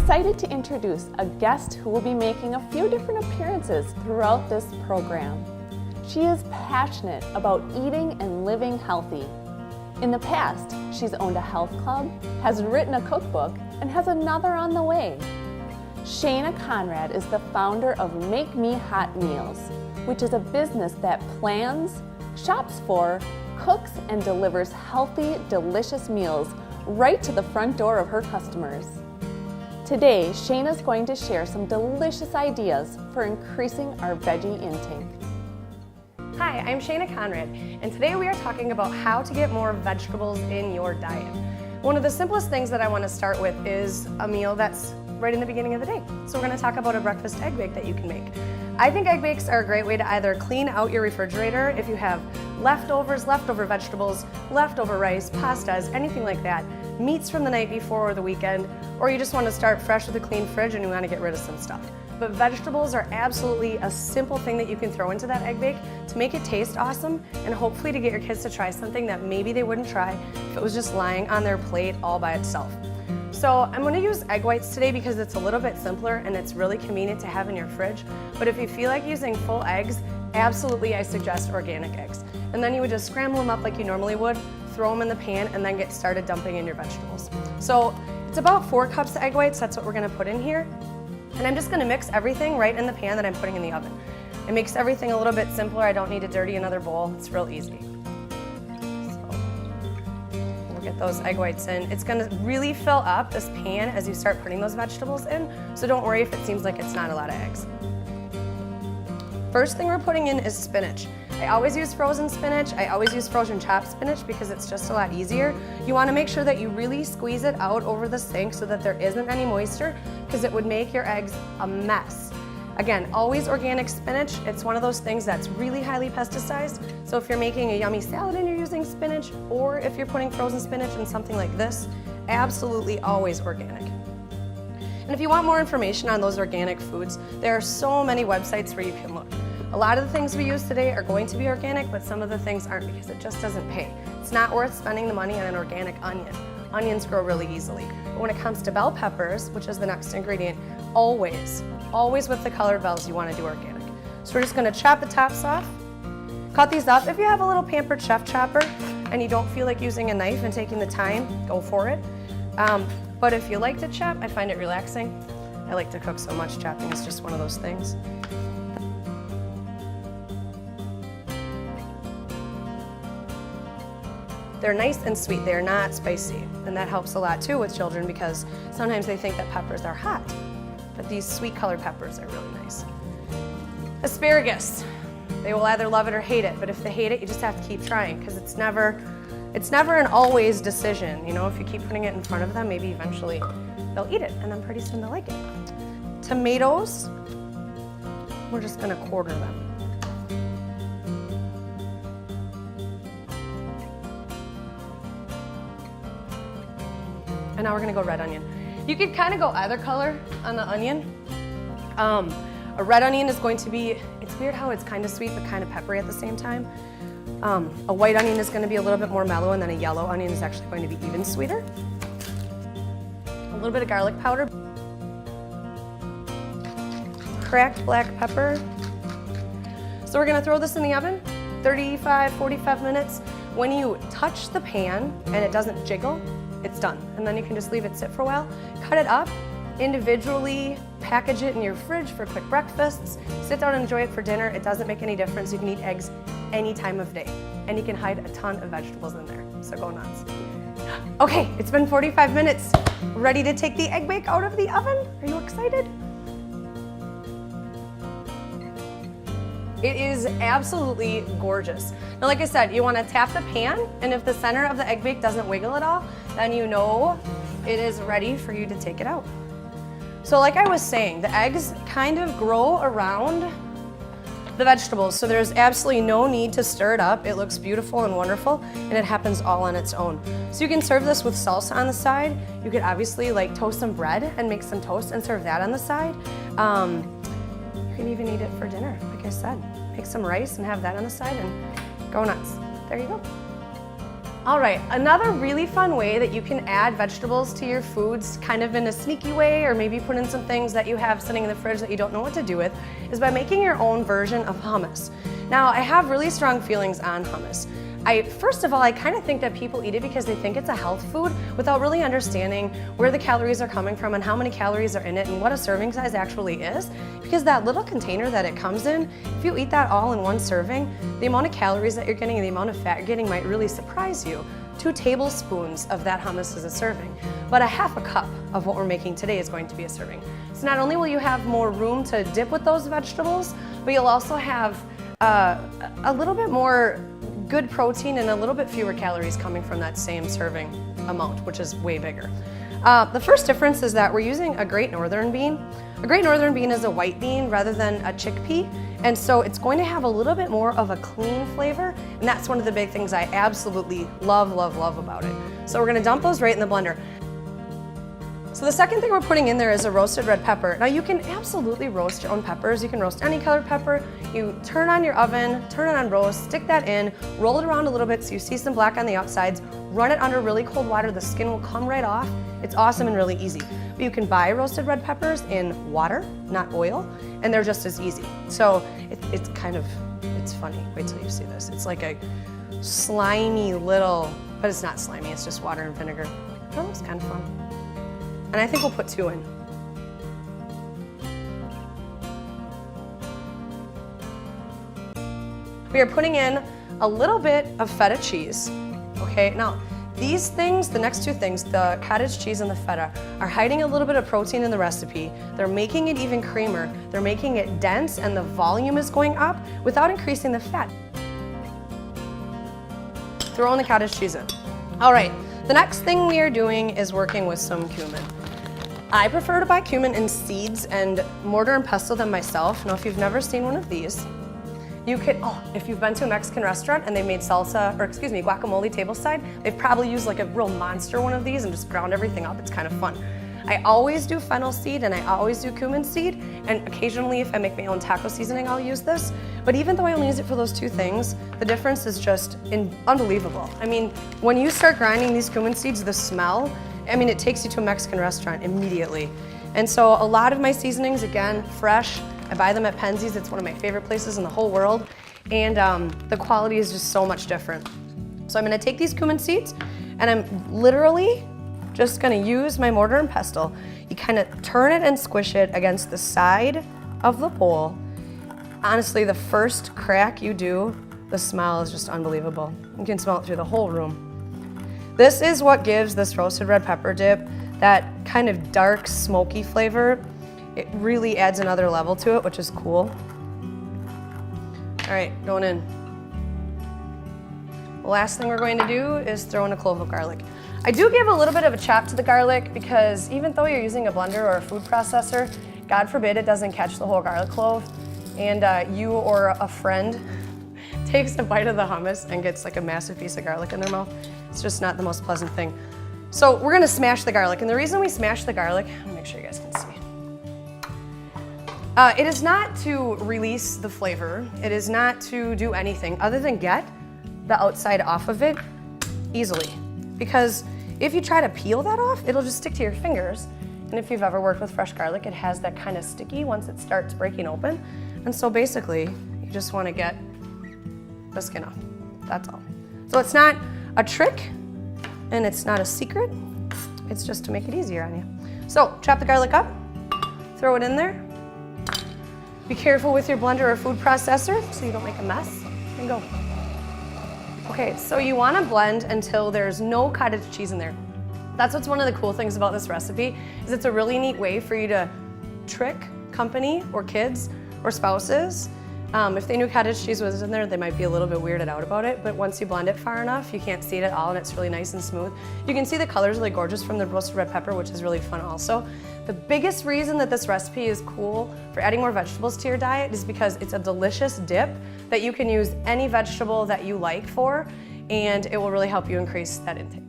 excited to introduce a guest who will be making a few different appearances throughout this program. She is passionate about eating and living healthy. In the past, she's owned a health club, has written a cookbook, and has another on the way. Shana Conradt is the founder of Make Me Hot Meals, which is a business that plans, shops for, cooks, and delivers healthy, delicious meals right to the front door of her customers. Today, Shana's going to share some delicious ideas for increasing our veggie intake. Hi, I'm Shana Conradt, and today we are talking about how to get more vegetables in your diet. One of the simplest things that I want to start with is a meal that's right in the beginning of the day. So we're going to talk about a breakfast egg bake that you can make. I think egg bakes are a great way to either clean out your refrigerator if you have leftovers, leftover vegetables, leftover rice, pastas, anything like that, meats from the night before or the weekend, or you just want to start fresh with a clean fridge and you want to get rid of some stuff. But vegetables are absolutely a simple thing that you can throw into that egg bake to make it taste awesome and hopefully to get your kids to try something that maybe they wouldn't try if it was just lying on their plate all by itself. So I'm going to use egg whites today because it's a little bit simpler and it's really convenient to have in your fridge. But if you feel like using full eggs, absolutely I suggest organic eggs. And then you would just scramble them up like you normally would, throw them in the pan, and then get started dumping in your vegetables. So it's about 4 cups of egg whites, that's what we're going to put in here. And I'm just going to mix everything right in the pan that I'm putting in the oven. It makes everything a little bit simpler. I don't need to dirty another bowl. It's real easy. Get those egg whites in. It's going to really fill up this pan as you start putting those vegetables in, so don't worry if it seems like it's not a lot of eggs. First thing we're putting in is spinach. I always use frozen spinach. I always use frozen chopped spinach because it's just a lot easier. You want to make sure that you really squeeze it out over the sink so that there isn't any moisture because it would make your eggs a mess. Again, always organic spinach. It's one of those things that's really highly pesticized. So if you're making a yummy salad and you're using spinach, or if you're putting frozen spinach in something like this, absolutely always organic. And if you want more information on those organic foods, there are so many websites where you can look. A lot of the things we use today are going to be organic, but some of the things aren't because it just doesn't pay. It's not worth spending the money on an organic onion. Onions grow really easily. But when it comes to bell peppers, which is the next ingredient, always with the colored bells, you want to do organic. So we're just going to chop the tops off, cut these up. If you have a little pampered chef chopper and you don't feel like using a knife and taking the time, go for it. But if you like to chop, I find it relaxing. I like to cook so much, chopping is just one of those things. They're nice and sweet, they're not spicy, and that helps a lot too with children because sometimes they think that peppers are hot, but these sweet colored peppers are really nice. Asparagus, they will either love it or hate it, but if they hate it, you just have to keep trying because it's never an always decision. You know, if you keep putting it in front of them, maybe eventually they'll eat it, and then pretty soon they'll like it. Tomatoes, we're just gonna quarter them. And now we're gonna go red onion. You could kind of go either color on the onion. A red onion is going to be, it's weird how it's kind of sweet but kind of peppery at the same time. A white onion is gonna be a little bit more mellow, and then a yellow onion is actually going to be even sweeter. A little bit of garlic powder. Cracked black pepper. So we're gonna throw this in the oven, 35, 45 minutes. When you touch the pan and it doesn't jiggle, it's done. And then you can just leave it sit for a while. Cut it up, individually package it in your fridge for quick breakfasts. Sit down and enjoy it for dinner. It doesn't make any difference. You can eat eggs any time of day. And you can hide a ton of vegetables in there. So go nuts. Okay, it's been 45 minutes. Ready to take the egg bake out of the oven? Are you excited? It is absolutely gorgeous. Now, like I said, you want to tap the pan, and if the center of the egg bake doesn't wiggle at all, then you know it is ready for you to take it out. So like I was saying, the eggs kind of grow around the vegetables, so there's absolutely no need to stir it up. It looks beautiful and wonderful, and it happens all on its own. So you can serve this with salsa on the side. You could obviously like toast some bread and make some toast and serve that on the side. You can even eat it for dinner, like I said. Make some rice and have that on the side and go nuts. There you go. All right, another really fun way that you can add vegetables to your foods kind of in a sneaky way, or maybe put in some things that you have sitting in the fridge that you don't know what to do with, is by making your own version of hummus. Now, I have really strong feelings on hummus. First of all, I kind of think that people eat it because they think it's a health food without really understanding where the calories are coming from and how many calories are in it and what a serving size actually is. Because that little container that it comes in, if you eat that all in one serving, the amount of calories that you're getting and the amount of fat you're getting might really surprise you. 2 tablespoons of that hummus is a serving, but a half a cup of what we're making today is going to be a serving. So not only will you have more room to dip with those vegetables, but you'll also have a little bit more good protein and a little bit fewer calories coming from that same serving amount, which is way bigger. The first difference is that we're using a Great Northern bean. A Great Northern bean is a white bean rather than a chickpea, and so it's going to have a little bit more of a clean flavor, and that's one of the big things I absolutely love about it. So we're gonna dump those right in the blender. So the second thing we're putting in there is a roasted red pepper. Now you can absolutely roast your own peppers. You can roast any colored pepper. You turn on your oven, turn it on roast, stick that in, roll it around a little bit so you see some black on the outsides, run it under really cold water, the skin will come right off. It's awesome and really easy. But you can buy roasted red peppers in water, not oil, and they're just as easy. So it's funny. Wait till you see this. It's like a slimy little, but it's not slimy, it's just water and vinegar. That looks kind of fun. And I think we'll put 2 in. We are putting in a little bit of feta cheese. Okay, now these things, the next 2 things, the cottage cheese and the feta, are hiding a little bit of protein in the recipe. They're making it even creamer. They're making it dense and the volume is going up without increasing the fat. Throw in the cottage cheese in. All right, the next thing we are doing is working with some cumin. I prefer to buy cumin in seeds and mortar and pestle them myself. Now, if you've never seen one of these, you could, if you've been to a Mexican restaurant and they made guacamole tableside, they've probably used like a real monster one of these and just ground everything up. It's kind of fun. I always do fennel seed and I always do cumin seed, and occasionally if I make my own taco seasoning, I'll use this. But even though I only use it for those 2 things, the difference is just unbelievable. I mean, when you start grinding these cumin seeds, the smell, it takes you to a Mexican restaurant immediately. And so a lot of my seasonings, again, fresh. I buy them at Penzeys. It's one of my favorite places in the whole world. And the quality is just so much different. So I'm gonna take these cumin seeds and I'm literally just gonna use my mortar and pestle. You kind of turn it and squish it against the side of the bowl. Honestly, the first crack you do, the smell is just unbelievable. You can smell it through the whole room. This is what gives this roasted red pepper dip that kind of dark, smoky flavor. It really adds another level to it, which is cool. All right, going in. The last thing we're going to do is throw in a clove of garlic. I do give a little bit of a chop to the garlic because even though you're using a blender or a food processor, God forbid it doesn't catch the whole garlic clove and you or a friend takes a bite of the hummus and gets like a massive piece of garlic in their mouth. It's just not the most pleasant thing. So we're gonna smash the garlic, and the reason we smash the garlic, I'm gonna make sure you guys can see. It is not to release the flavor. It is not to do anything other than get the outside off of it easily. Because if you try to peel that off, it'll just stick to your fingers. And if you've ever worked with fresh garlic, it has that kind of sticky once it starts breaking open. And so basically, you just wanna get the skin off, that's all. So it's not a trick, and it's not a secret. It's just to make it easier on you. So chop the garlic up, throw it in there. Be careful with your blender or food processor so you don't make a mess, and go. Okay, so you wanna blend until there's no cottage cheese in there. That's what's one of the cool things about this recipe, is it's a really neat way for you to trick company or kids or spouses. If they knew cottage cheese was in there, they might be a little bit weirded out about it, but once you blend it far enough, you can't see it at all and it's really nice and smooth. You can see the color's really gorgeous from the roasted red pepper, which is really fun also. The biggest reason that this recipe is cool for adding more vegetables to your diet is because it's a delicious dip that you can use any vegetable that you like for, and it will really help you increase that intake.